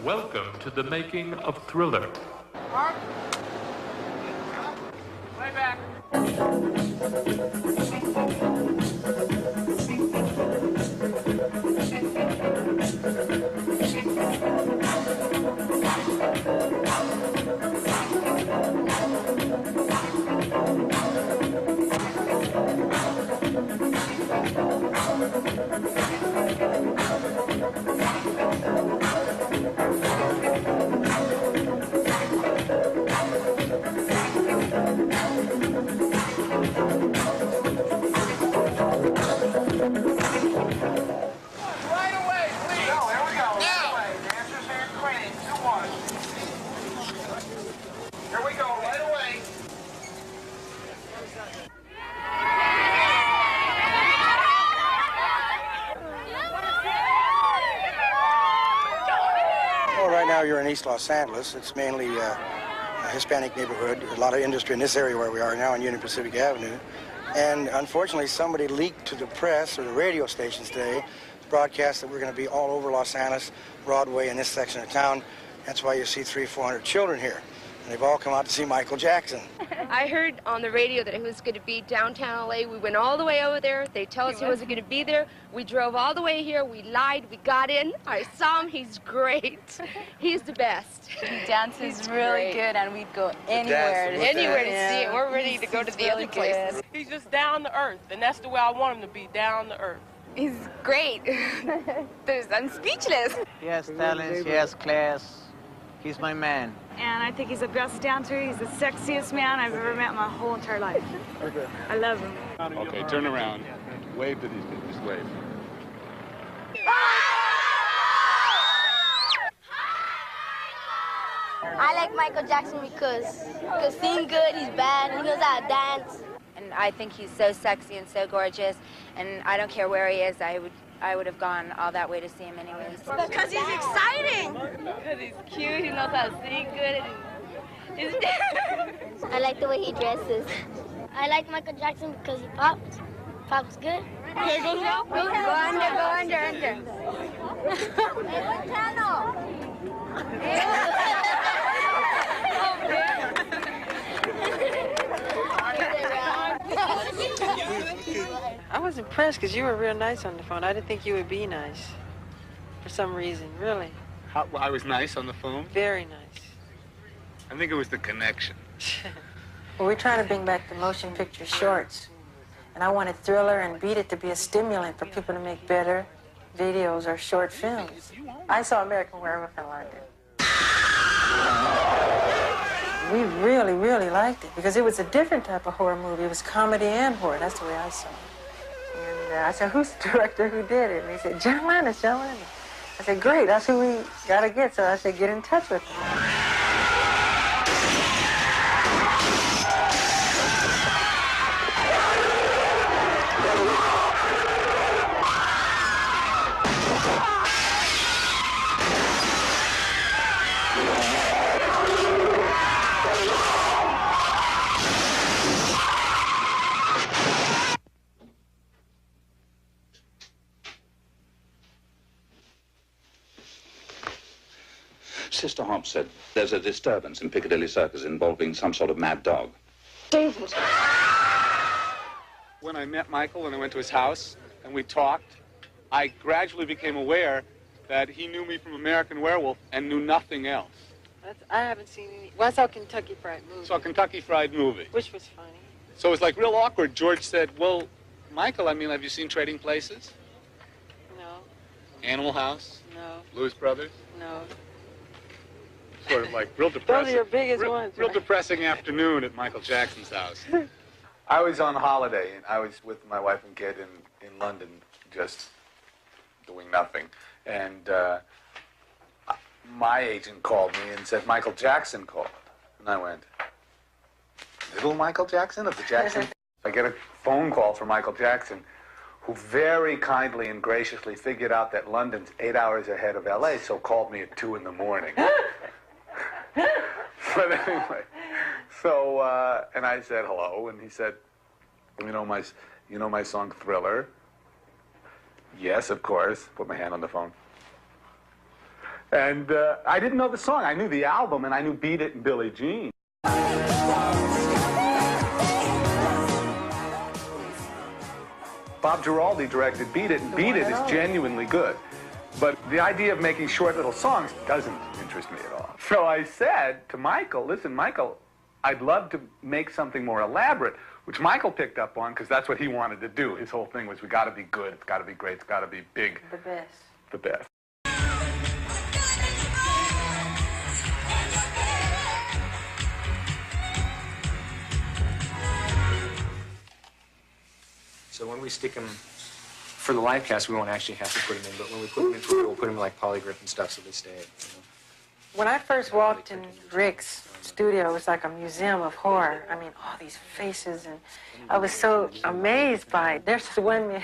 Welcome to the making of Thriller. Mark? Play back. You're in East Los Angeles. It's mainly a Hispanic neighborhood. A lot of industry in this area where we are now on Union Pacific Avenue. And unfortunately, somebody leaked to the press or the radio stations today broadcast that we're going to be all over Los Angeles, Broadway, in this section of town. That's why you see 300-400 children here. And they've all come out to see Michael Jackson. I heard on the radio that he was going to be downtown LA. We went all the way over there. They tell us he wasn't going to be there. We drove all the way here. We lied. We got in. I saw him. He's great. He's the best. He dances really good, and we'd go anywhere to see it. We're ready to go to the other places. He's just down to earth, and that's the way I want him to be, down to earth. He's great. I'm speechless. He has talent. He has class. He's my man. And I think he's the best dancer. He's the sexiest man I've ever met in my whole entire life. I love him. Okay, turn around. Wave to these people. Just wave. I like Michael Jackson because he sing good, he's bad, he knows how to dance. And I think he's so sexy and so gorgeous, and I don't care where he is, I would have gone all that way to see him anyways. Because he's exciting. Because he's cute, he knows how to sing good. I like the way he dresses. I like Michael Jackson because he pops. Pops good. Here, go under. I was impressed because you were real nice on the phone. I didn't think you would be nice for some reason, really. I was nice on the phone? Very nice. I think it was the connection. Well, we're trying to bring back the motion picture shorts. And I wanted Thriller and Beat It to be a stimulant for people to make better videos or short films. I saw American Werewolf in London. We really, really liked it because it was a different type of horror movie. It was comedy and horror. That's the way I saw it. And I said, who's the director who did it? And he said, John Landis. I said, great, that's who we got to get. So I said, get in touch with him. Sister Hobbs said there's a disturbance in Piccadilly Circus involving some sort of mad dog. David. When I met Michael and I went to his house and we talked, I gradually became aware that he knew me from American Werewolf and knew nothing else. I haven't seen any. Well, I saw Kentucky Fried Movie. Saw Kentucky Fried Movie. Which was funny. So it was like real awkward. George said, well, Michael, I mean, have you seen Trading Places? No. Animal House? No. Blues Brothers? No. Sort of like real depressing. Those are your biggest ones. Real depressing afternoon at Michael Jackson's house. I was on holiday, and I was with my wife and kid in London, just doing nothing. And my agent called me and said, Michael Jackson called. And I went, little Michael Jackson of the Jackson? I get a phone call from Michael Jackson, who very kindly and graciously figured out that London's 8 hours ahead of L.A., so called me at 2 in the morning. But anyway, so, and I said hello, and he said, You know my song Thriller? Yes, of course. Put my hand on the phone. And I didn't know the song. I knew the album, and I knew Beat It and Billie Jean. Bob Giraldi directed Beat It, and Beat It is genuinely good. But the idea of making short little songs doesn't interest me at all. So I said to Michael, listen, Michael, I'd love to make something more elaborate, which Michael picked up on because that's what he wanted to do. His whole thing was, we got to be good, it's got to be great, it's got to be big. The best. The best. So when we stick them for the live cast, we won't actually have to put them in, but when we put them into it, we'll put them like polygraph and stuff so they stay. You know. When I first walked in Rick's studio, it was like a museum of horror. I mean, all these faces, and I was so amazed by it. There's this one man,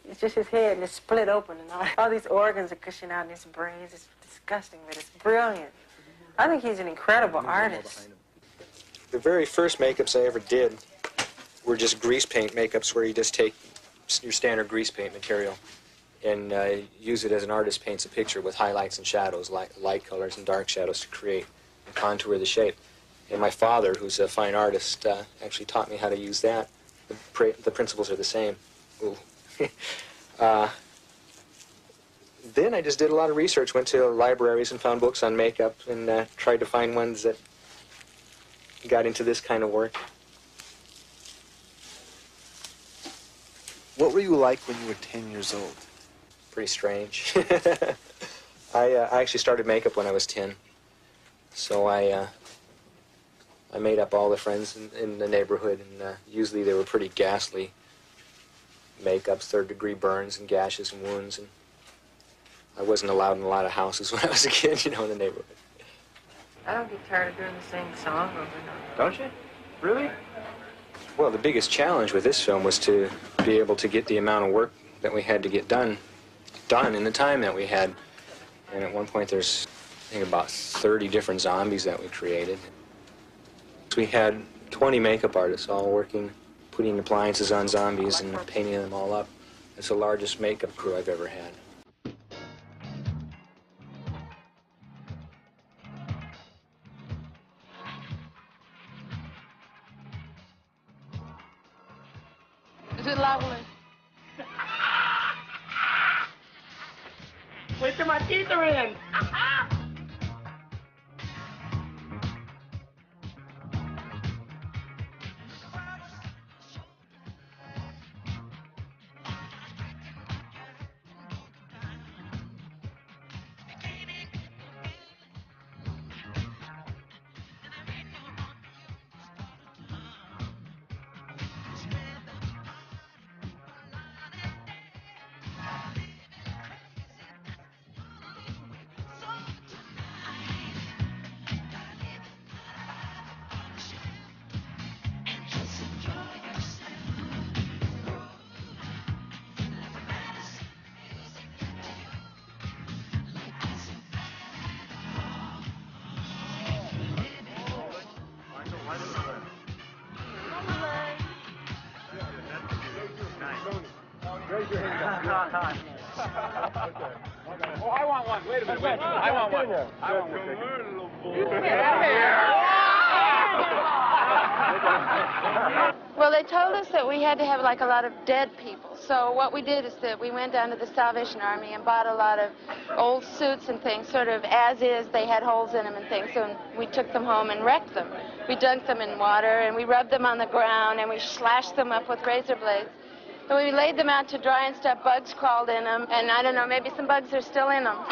it's just his head, and it's split open, and all these organs are gushing out in his brains. It's disgusting, but it's brilliant. I think he's an incredible artist. The very first makeups I ever did were just grease paint makeups where you just take your standard grease paint material and use it as an artist paints a picture with highlights and shadows, light colors and dark shadows to create and contour the shape. And my father, who's a fine artist, actually taught me how to use that. The principles are the same. Then I just did a lot of research, went to libraries and found books on makeup and tried to find ones that got into this kind of work. What were you like when you were 10 years old? Pretty strange. I actually started makeup when I was 10. So I made up all the friends in the neighborhood, and usually they were pretty ghastly makeups, third-degree burns and gashes and wounds. And I wasn't allowed in a lot of houses when I was a kid, you know, in the neighborhood. I don't get tired of doing the same song over and over. Don't you? Really? Well, the biggest challenge with this film was to be able to get the amount of work that we had to get done in the time that we had. And at one point there's, I think, about 30 different zombies that we created. We had 20 makeup artists all working, putting appliances on zombies and painting them all up. It's the largest makeup crew I've ever had. Is it lovely? Wait till my teeth are in. Raise your hand up. Oh, I want one. Wait a minute. Wait. I want one. I want one. Well, they told us that we had to have like a lot of dead people. So what we did is that we went down to the Salvation Army and bought a lot of old suits and things, sort of as is. They had holes in them and things, so we took them home and wrecked them. We dunked them in water and we rubbed them on the ground and we slashed them up with razor blades. And we laid them out to dry and stuff. Bugs crawled in them, and I don't know, maybe some bugs are still in them. 1,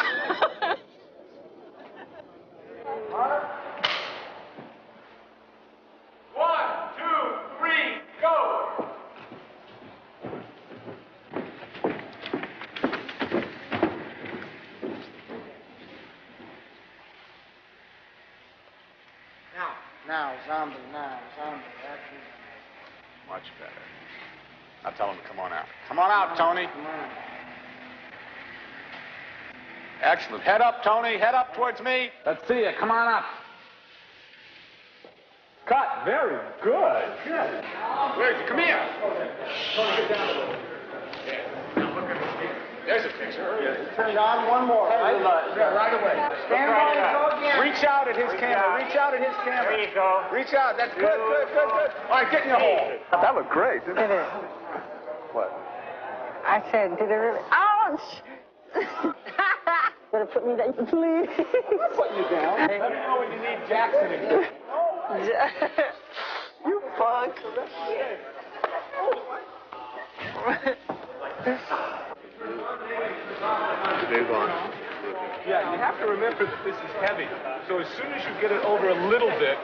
2, 3, go! Now, zombie, that's it. Much better. Now tell him to come on out. Come on out, Tony. Come on. Excellent. Head up, Tony. Head up towards me. Let's see you. Come on up. Cut. Very good. Good. Where is he? Come here. There's a picture. Turn it on one more, right? Yeah, right away. Stand by and go again. Reach out at his camera. Reach out at his camera. There you go. Reach out. That's good, good, good, good. All right, get in your hole. That looked great, didn't it? What? I said, did it really? Ouch! Better put me down, please. Put you down. Let me know when you need Jackson again. You fuck. They're gone. Yeah, you have to remember that this is heavy. So as soon as you get it over a little bit,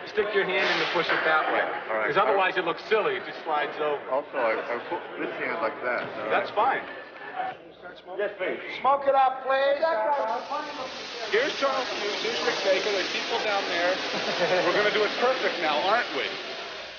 stick your hand in and push it that way. All right. Because otherwise it looks silly. It just slides over. Also, I put this hand like that. That's fine. Yes, please. Smoke it up, please. Here's Charles Hughes. Here's Rick Baker. There's people down there. We're going to do it perfect now, aren't we?